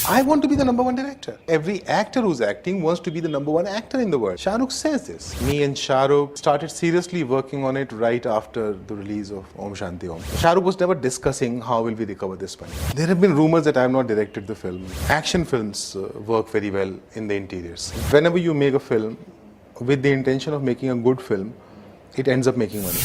I want to be the number one director. Every actor who's acting wants to be the number one actor in the world. Shah Rukh says this. Me and Shah Rukh started seriously working on it right after the release of Om Shanti Om. Shah Rukh was never discussing how will we recover this money. There have been rumors that I have not directed the film. Action films work very well in the interiors. Whenever you make a film with the intention of making a good film, it ends up making money.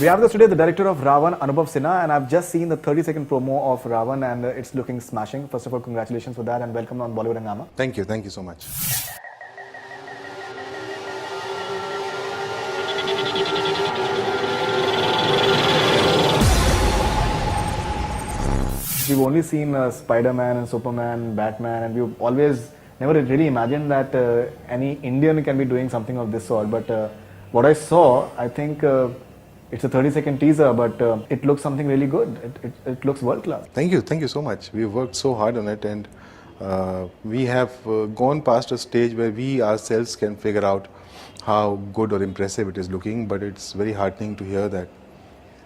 We have with us today the director of Ra.One, Anubhav Sinha, and I've just seen the 30-second promo of Ra.One and it's looking smashing. First of all, congratulations for that and welcome on Bollywood Hungama. Thank you so much. We've only seen Spider-Man and Superman, Batman, and we've always never really imagined that any Indian can be doing something of this sort. But what I saw, I think it's a 30-second teaser, but it looks something really good. It looks world-class. Thank you so much. We've worked so hard on it, and we have gone past a stage where we ourselves can figure out how good or impressive it is looking, but it's very heartening to hear that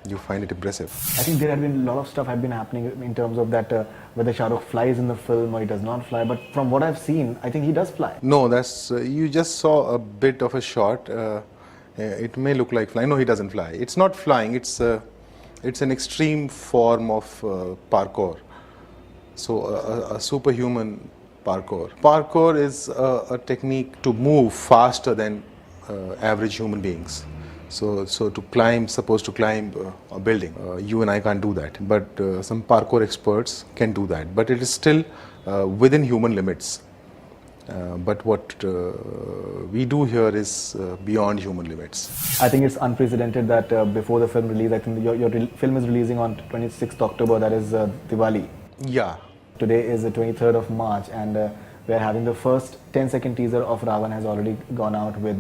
you find it impressive. I think there had been a lot of stuff had been happening in terms of that whether Shah Rukh flies in the film or he does not fly, but from what I've seen, I think he does fly. No, that's you just saw a bit of a shot. It may look like flying. No, he doesn't fly. It's not flying. It's an extreme form of parkour. So a superhuman parkour. Parkour is a technique to move faster than average human beings. So to climb, supposed to climb a building, you and I can't do that. But some parkour experts can do that. But it is still within human limits. But what we do here is beyond human limits. I think it's unprecedented that before the film release, I think your film is releasing on 26th October, that is Diwali. Yeah. Today is the 23rd of March and we're having the first 10-second teaser of Ra.One has already gone out with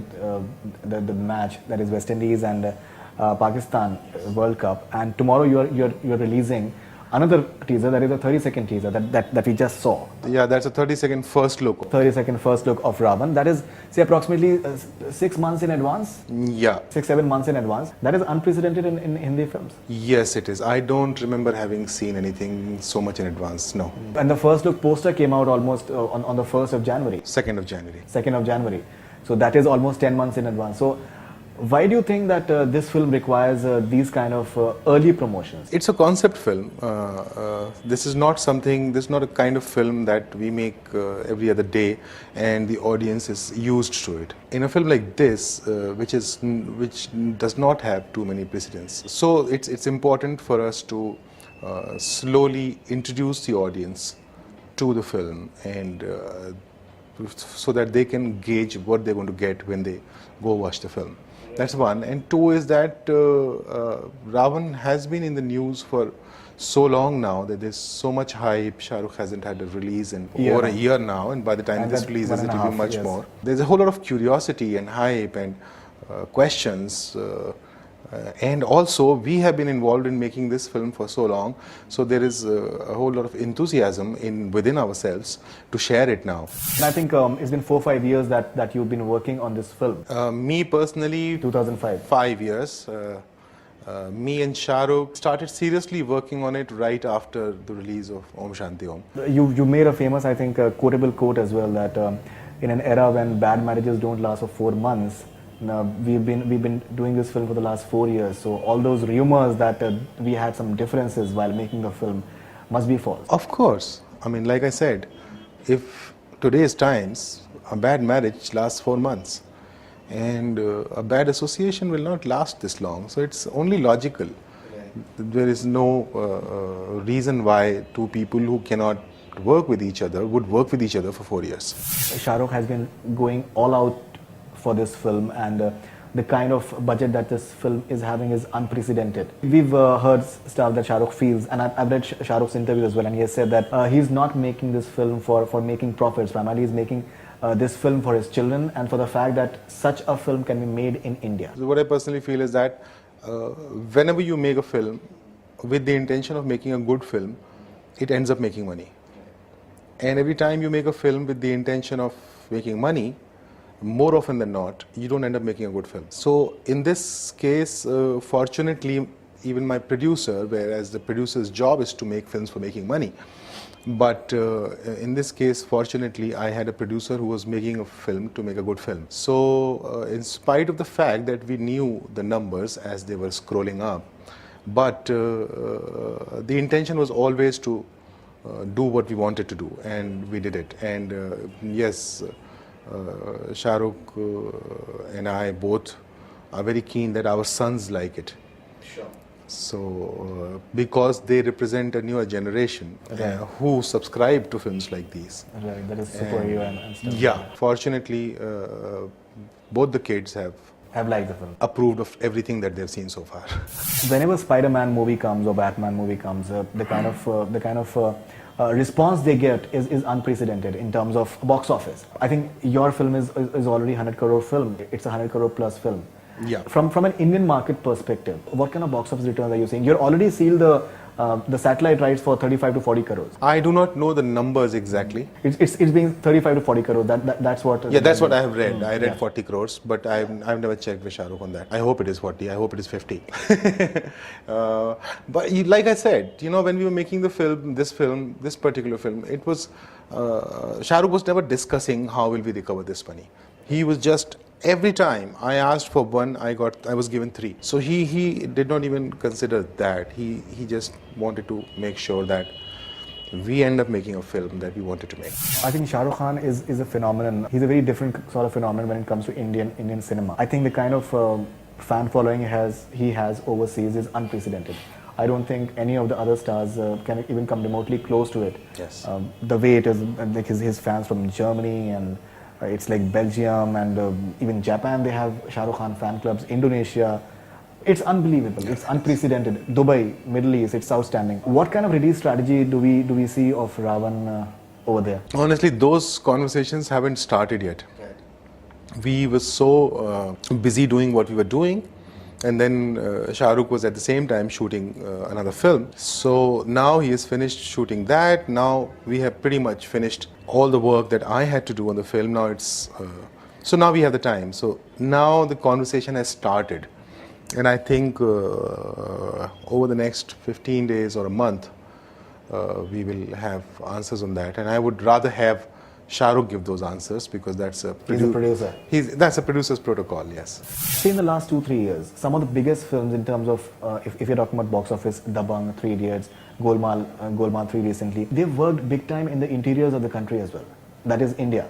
the match, that is West Indies and Pakistan World Cup. And tomorrow you're releasing another teaser, that is a 30-second teaser that we just saw. Yeah, that's a 30-second first look. 30-second first look of Ra.One. That is, say, approximately 6 months in advance? Yeah. 6-7 months in advance. That is unprecedented in Hindi films. Yes, it is. I don't remember having seen anything so much in advance, no. And the first look poster came out almost on the 1st of January. 2nd of January. 2nd of January. So that is almost 10 months in advance. So why do you think that this film requires these kind of early promotions? It's a concept film. This is not a kind of film that we make every other day and the audience is used to it. In a film like this, which does not have too many precedents. So it's important for us to slowly introduce the audience to the film and so that they can gauge what they're going to get when they go watch the film. That's one. And two is that Ra.One has been in the news for so long now that there's so much hype. Shah Rukh hasn't had a release in over a year now, and by the time this releases, it will be much more. There's a whole lot of curiosity and hype and questions. And also, we have been involved in making this film for so long, so there is a whole lot of enthusiasm within ourselves to share it now. And I think it's been 4 or 5 years that you've been working on this film. Me personally, 2005. 5 years. Me and Shah Rukh started seriously working on it right after the release of Om Shanti Om. You made a famous, I think, quotable quote as well that in an era when bad marriages don't last for 4 months, we've been doing this film for the last 4 years. So all those rumors that we had some differences while making the film must be false. Of course. I mean, like I said, if today's times, a bad marriage lasts 4 months and a bad association will not last this long. So it's only logical. There is no reason why two people who cannot work with each other would work with each other for 4 years. Shah Rukh has been going all out for this film and the kind of budget that this film is having is unprecedented. We've heard stuff that Shah Rukh feels, and I've read Shah Rukh's interviews as well, and he has said that he's not making this film for making profits. Primarily he's making this film for his children and for the fact that such a film can be made in India. So what I personally feel is that whenever you make a film with the intention of making a good film, it ends up making money. And every time you make a film with the intention of making money, more often than not, you don't end up making a good film. So in this case, fortunately, even my producer, whereas the producer's job is to make films for making money, but in this case, fortunately, I had a producer who was making a film to make a good film. So in spite of the fact that we knew the numbers as they were scrolling up, but the intention was always to do what we wanted to do, and we did it. And yes, Shah Rukh and I both are very keen that our sons like it. Sure. So, because they represent a newer generation who subscribe to films like these. Right, that is superhero and stuff. Yeah, fortunately, both the kids have liked the film. approved of everything that they've seen so far. Whenever Spider-Man movie comes or Batman movie comes, the kind of response they get is unprecedented in terms of box office. I think your film is already 100 crore film. It's a 100 crore plus film. Yeah. From an Indian market perspective, what kind of box office returns are you seeing? You're already sealed the satellite rights for 35 to 40 crores. I do not know the numbers exactly. It's being 35 to 40 crores. That's what. Yeah, that's what I have read. I read 40 crores, but I've never checked with Shah Rukh on that. I hope it is 40. I hope it is 50. But like I said, when we were making the film, this particular film, it was Shah Rukh was never discussing how will we recover this money. He was just. Every time I asked for one, I was given three. So he did not even consider that. He just wanted to make sure that we end up making a film that we wanted to make. I think Shah Rukh Khan is a phenomenon. He's a very different sort of phenomenon when it comes to Indian cinema. I think the kind of fan following he has overseas is unprecedented. I don't think any of the other stars can even come remotely close to it. Yes. The way it is, like his fans from Germany and it's like Belgium and even Japan, they have Shah Rukh Khan fan clubs. Indonesia, it's unbelievable. It's unprecedented. Dubai, Middle East, it's outstanding. What kind of release strategy do we see of Ra.One over there? Honestly, those conversations haven't started yet. Right. We were so busy doing what we were doing, and then Shah Rukh was at the same time shooting another film. So now he has finished shooting that. Now we have pretty much finished all the work that I had to do on the film. Now it's so now we have the time. So now the conversation has started, and I think over the next 15 days or a month, we will have answers on that. And I would rather have Shah Rukh give those answers because that's a producer. That's a producer's protocol. Yes. See, in the last 2-3 years, some of the biggest films in terms of if you're talking about box office, Dabangg, 3 Idiots, Golmaal 3 recently, they've worked big time in the interiors of the country as well. That is India.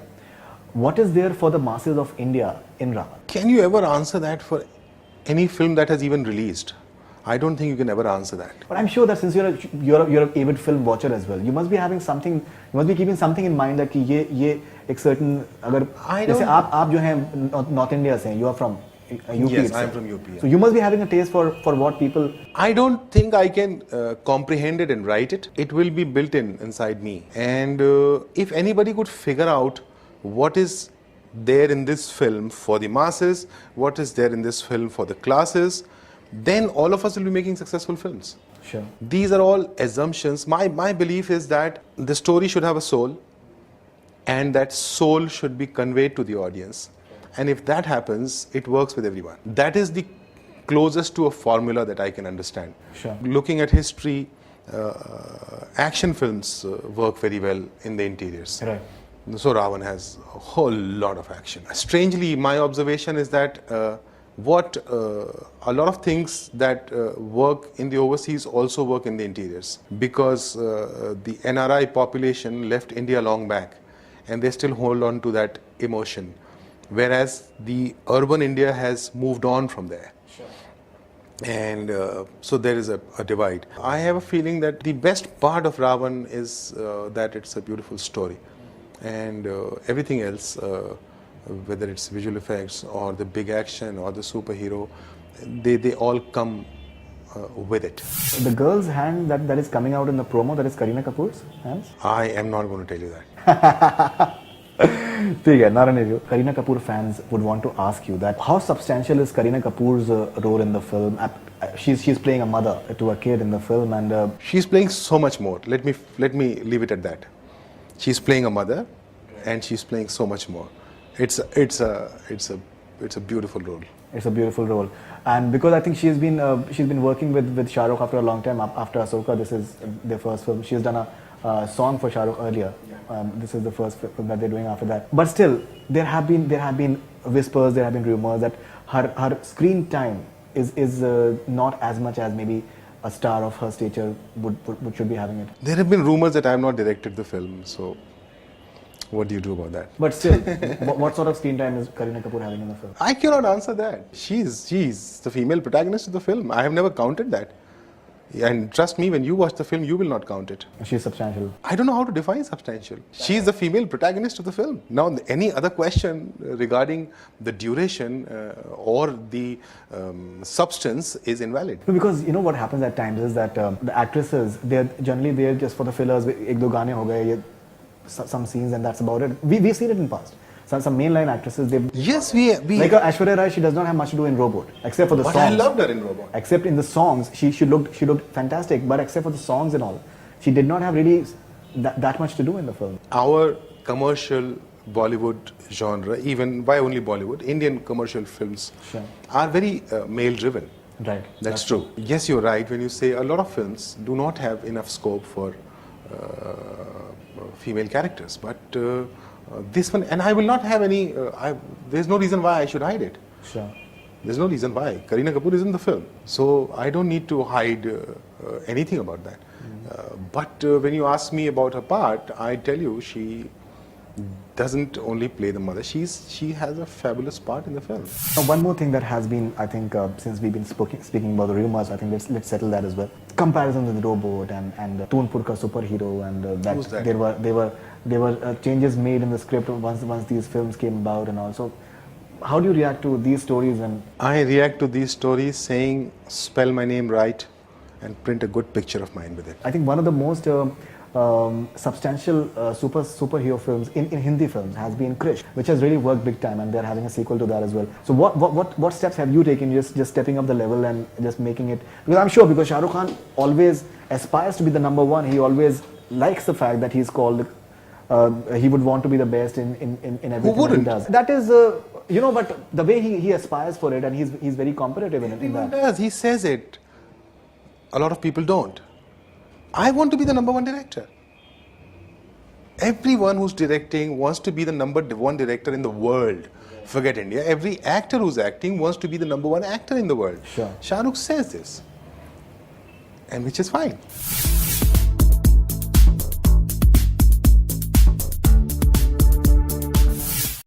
What is there for the masses of India in Ra.One? Can you ever answer that for any film that has even released? I don't think you can ever answer that. But I'm sure that since you're an avid film watcher as well, you must be having something, you must be keeping something in mind that ये एक certain अगर जैसे आप जो हैं North India से, you are from UP. Yes, I'm from UP. Yeah. So you must be having a taste for what people. I don't think I can comprehend it and write it. It will be built inside me. And if anybody could figure out what is there in this film for the masses, what is there in this film for the classes, then all of us will be making successful films. Sure. These are all assumptions. My belief is that the story should have a soul, and that soul should be conveyed to the audience. And if that happens, it works with everyone. That is the closest to a formula that I can understand. Sure. Looking at history, action films work very well in the interiors. Right. So Ra.One has a whole lot of action. Strangely, my observation is that a lot of things that work in the overseas also work in the interiors, because the NRI population left India long back and they still hold on to that emotion, whereas the urban India has moved on from there. Sure. And so there is a divide. I have a feeling that the best part of Ra.One is that it's a beautiful story, and everything else, whether it's visual effects or the big action or the superhero, they all come with it. The girl's hand that is coming out in the promo, that is Kareena Kapoor's hands? I am not going to tell you that. Not an issue. Kareena Kapoor fans would want to ask you that how substantial is Kareena Kapoor's role in the film? She's playing a mother to a kid in the film, and she's playing so much more. Let me leave it at that. She's playing a mother, and she's playing so much more. It's a beautiful role. It's a beautiful role, and because I think she's been working with Shah Rukh after a long time. After Ahsoka, this is their first film. She's done a song for Shah Rukh earlier. This is the first film that they're doing after that. But still, there have been whispers, there have been rumors that her screen time is not as much as maybe a star of her stature should be having it. There have been rumors that I have not directed the film, so what do you do about that? But still, what sort of screen time is Kareena Kapoor having in the film? I cannot answer that. She's the female protagonist of the film. I have never counted that. And trust me, when you watch the film, you will not count it. She's substantial. I don't know how to define substantial. She's the female protagonist of the film. Now, any other question regarding the duration or the substance is invalid. No, because you know what happens at times is that the actresses, they're generally there just for the fillers. Ek do gaane ho gaye, some scenes, and that's about it. We've seen it in the past. Some mainline actresses, they Yes, we like Aishwarya Rai, she does not have much to do in Robot, except for the but songs. I loved her in Robot. Except in the songs, she looked fantastic. But except for the songs and all, she did not have really that much to do in the film. Our commercial Bollywood genre, even why only Bollywood, Indian commercial films Sure. are very male-driven. Right. That's true. Yes, you're right when you say a lot of films do not have enough scope for female characters, but this one, and I will not have any, there's no reason why I should hide it. Sure. There's no reason why. Kareena Kapoor is in the film, so I don't need to hide anything about that. But when you ask me about her part, I tell you she doesn't only play the mother, she has a fabulous part in the film. One more thing that has been, I think, since we've been speaking about the rumors, I think let's settle that as well. Comparisons with Robot and Toonpur ka superhero, and Who's that? there were changes made in the script once these films came about, and also, how do you react to these stories? And I react to these stories saying, spell my name right and print a good picture of mine with it. I think one of the most substantial superhero films in Hindi films has been Krish, which has really worked big time, and they're having a sequel to that as well. So what steps have you taken, just stepping up the level and just making it? Because I'm sure, because Shah Rukh Khan always aspires to be the number one. He always likes the fact that he's called. He would want to be the best in everything Who wouldn't? that he does. That is, but the way he aspires for it, and he's very competitive in Everyone that. does. He says it. A lot of people don't. I want to be the number one director. Everyone who's directing wants to be the number one director in the world. Forget India. Every actor who's acting wants to be the number one actor in the world. Sure. Shah Rukh says this, and which is fine.